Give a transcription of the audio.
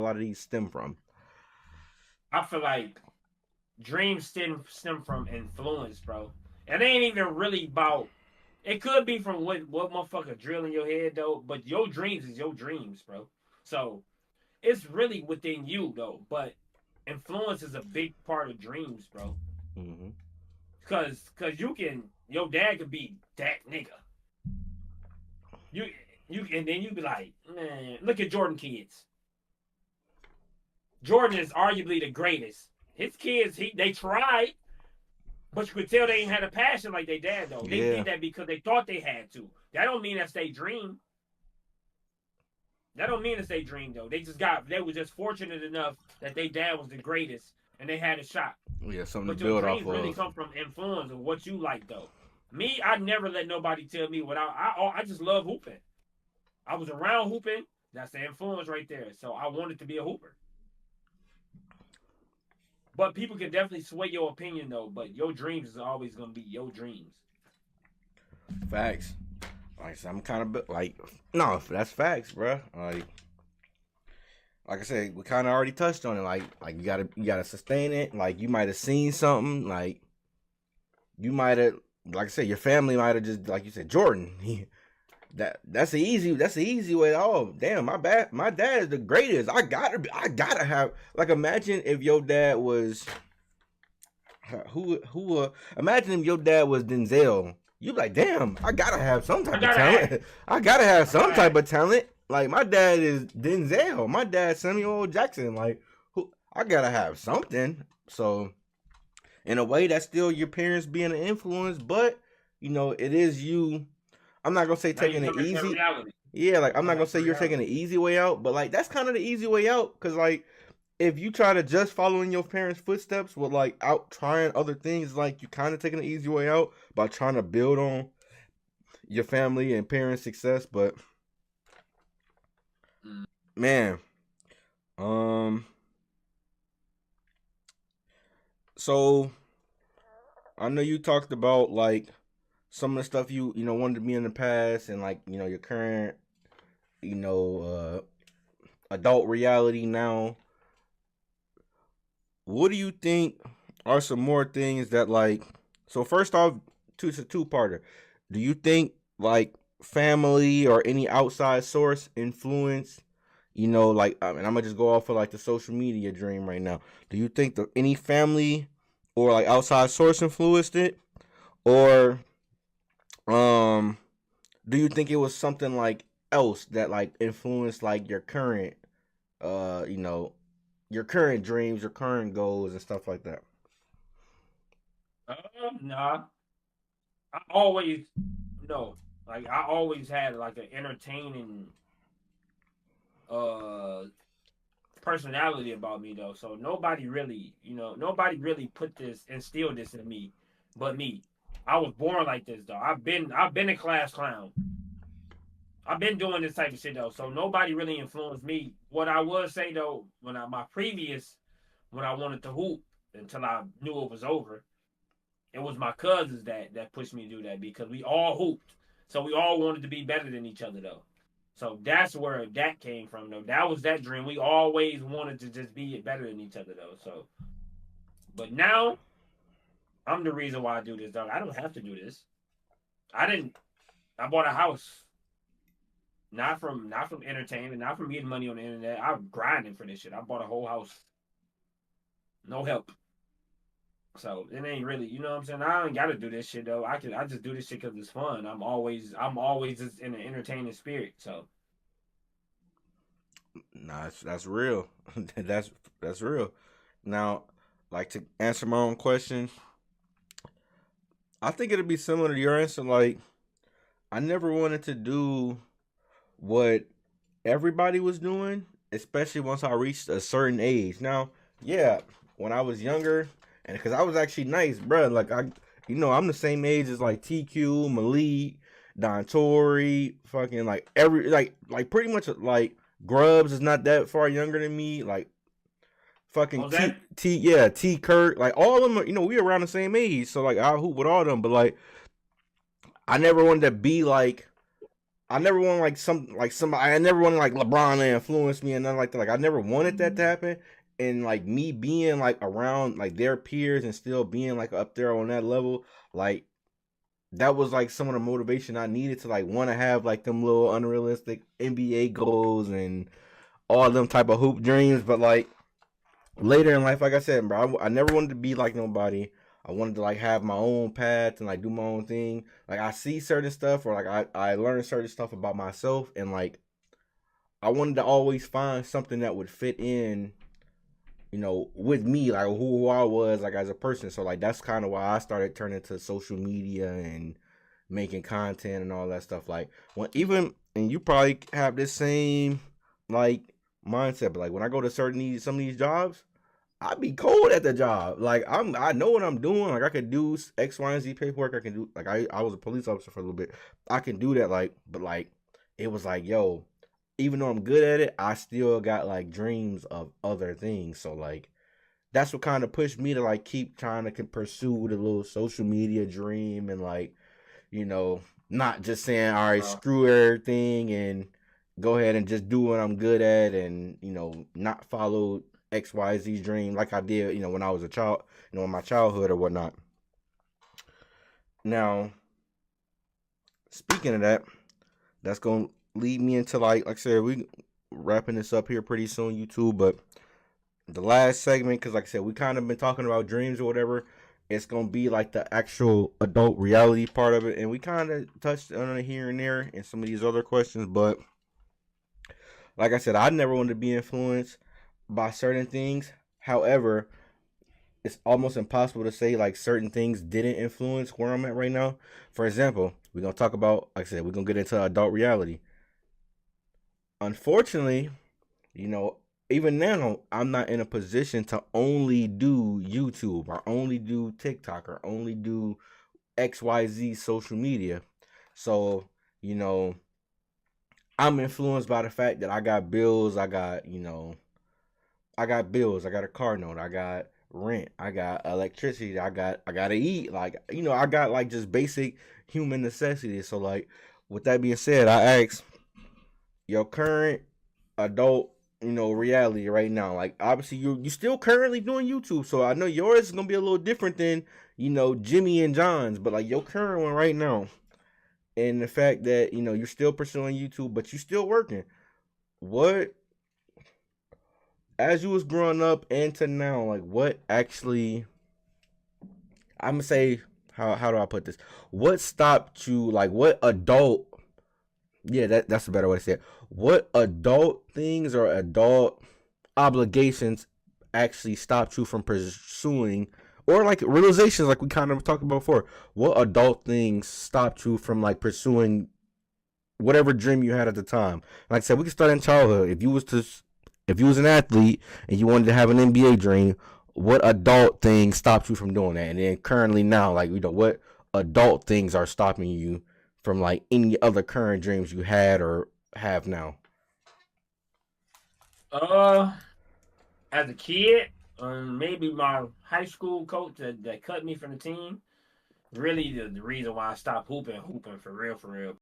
a lot of these stem from? I feel like dreams stem from influence, bro. It ain't even really about. It could be from what motherfucker drill in your head though, but your dreams is your dreams, bro. So it's really within you though. But influence is a big part of dreams, bro. Mm-hmm. Cause you can your dad could be that nigga. You you and then you be like, man, look at Jordan kids. Jordan is arguably the greatest. His kids, they tried, but you could tell they ain't had a passion like they dad though. They Yeah. did that because they thought they had to. That don't mean that's their dream. That don't mean it's their dream though. They were just fortunate enough that their dad was the greatest and they had a shot. Yeah, something to But your build off dreams really of. come from influence of what you like though. Me, I never let nobody tell me what I just love hooping. I was around hooping. That's the influence right there. So I wanted to be a hooper. But people can definitely sway your opinion though. But your dreams is always gonna be your dreams. Facts. Like I said, I'm kind of like, no, that's facts, bro. Like I said, we kind of already touched on it. Like you gotta sustain it. Like you might have seen something. Like you might have, like I said, your family might have just, like you said, Jordan. That's the easy way. Oh damn, my dad is the greatest. I gotta have, like, imagine if your dad was imagine if your dad was Denzel. You be like, damn, I gotta have some I type of gotta have talent. it. I gotta have I some gotta type have of it. talent. Like my dad is Denzel. My dad Samuel L. Jackson. Like, I gotta have something. So in a way, that's still your parents being an influence, but it is you. I'm not gonna say Now you taking it coming to easy. reality. Yeah, like You I'm not coming gonna to say you're taking reality. the easy way out, but like that's kind of the easy way out, because like if you try to just follow in your parents' footsteps with like out trying other things, like you kind of taking the easy way out by trying to build on your family and parents' success. But Mm. man, um, so I know you talked about like some of the stuff you wanted to be in the past, and like your current you know adult reality now. What do you think are some more things that, like, so first off, it's a two-parter. Do you think like family or any outside source influence, like, and I'm gonna just go off of like the social media dream right now. Do you think that any family or like outside source influenced it, or um do you think it was something like else that like influenced like uh you know your current dreams, your current goals, and stuff like that? Nah. I always no. Like I always had like an entertaining uh personality about me though. So nobody really put this instilled this in me but me. I was born like this though. I've been a class clown. I've been doing this type of shit though. So nobody really influenced me. What I would say though, when I wanted to hoop until I knew it was over, it was my cousins that pushed me to do that because we all hooped. So we all wanted to be better than each other though. So that's where that came from though. That was that dream. We always wanted to just be better than each other though. So but now I'm the reason why I do this, dog. I don't have to do this. I didn't I bought a house. Not from entertainment, not from getting money on the internet. I'm grinding for this shit. I bought a whole house. No help. So it ain't really, you know what I'm saying? I ain't gotta do this shit though. I just do this shit because it's fun. I'm always just in an entertaining spirit. So Nah, that's real. That's real. Now, like, to answer my own question, I think it'd be similar to your answer. Like, I never wanted to do what everybody was doing, especially once I reached a certain age. Now, yeah, when I was younger, and because I was actually nice, bro. Like I'm the same age as like TQ, Malik, Don Tory, fucking like every like pretty much like Grubs is not that far younger than me. Like fucking Jose, yeah, T Kirk, like all of them. We around the same age, so like I hoop with all of them. But like I never wanted to be like I never want like somebody. I never wanted like LeBron to influence me and nothing like that. Like I never wanted that to happen. And like me being like around like their peers and still being like up there on that level, like that was like some of the motivation I needed to like want to have like them little unrealistic NBA goals and all them type of hoop dreams. But like later in life, like I said, bro, I never wanted to be like nobody. I wanted to like have my own path and like do my own thing. Like I see certain stuff or like I learn certain stuff about myself and like I wanted to always find something that would fit in, with me, like who I was like as a person. So like that's kind of why I started turning to social media and making content and all that stuff. Like when even and you probably have this same like mindset, but like when I go to some of these jobs, I be cold at the job. Like I know what I'm doing. Like I can do X, Y, and Z paperwork. I can do like I was a police officer for a little bit. I can do that. Like, but like it was like, yo, even though I'm good at it, I still got like dreams of other things. So like that's what kind of pushed me to like keep trying to pursue the little social media dream and like, you know, not just saying, all right, Uh, screw everything and go ahead and just do what I'm good at and, not follow XYZ dream like I did, when I was a child, in my childhood or whatnot. Now, speaking of that, that's gonna lead me into like I said, we wrapping this up here pretty soon, YouTube, but the last segment, because like I said, we kind of been talking about dreams or whatever. It's gonna be like the actual adult reality part of it, and we kind of touched on it here and there in some of these other questions. But like I said, I never wanted to be influenced by certain things. However, it's almost impossible to say like certain things didn't influence where I'm at right now. For example, we're gonna talk about, like I said, we're gonna get into adult reality. Unfortunately, you know, even now, I'm not in a position to only do YouTube or only do TikTok or only do XYZ social media. So, you know, I'm influenced by the fact that I got bills, I got bills, I got a car note, I got rent, I got electricity, I gotta eat. Like, I got like just basic human necessities. So like with that being said, I ask your current adult, reality right now. Like obviously you still currently doing YouTube, so I know yours is gonna be a little different than Jimmy and John's, but like your current one right now, and the fact that you're still pursuing YouTube, but you still working. What as you was growing up and to now, like what actually? I'm gonna say how do I put this? What stopped you? Like what adult? Yeah, that's a better way to say it. What adult things or adult obligations actually stopped you from pursuing or like realizations like we kind of talked about before? What adult things stopped you from like pursuing whatever dream you had at the time? Like I said, we can start in childhood. If you was an athlete and you wanted to have an NBA dream, what adult thing stopped you from doing that? And then currently now, like what adult things are stopping you from like any other current dreams you had or have now? uh, as a kid, maybe my high school coach that cut me from the team. Really, the reason why I stopped hooping for real, for real.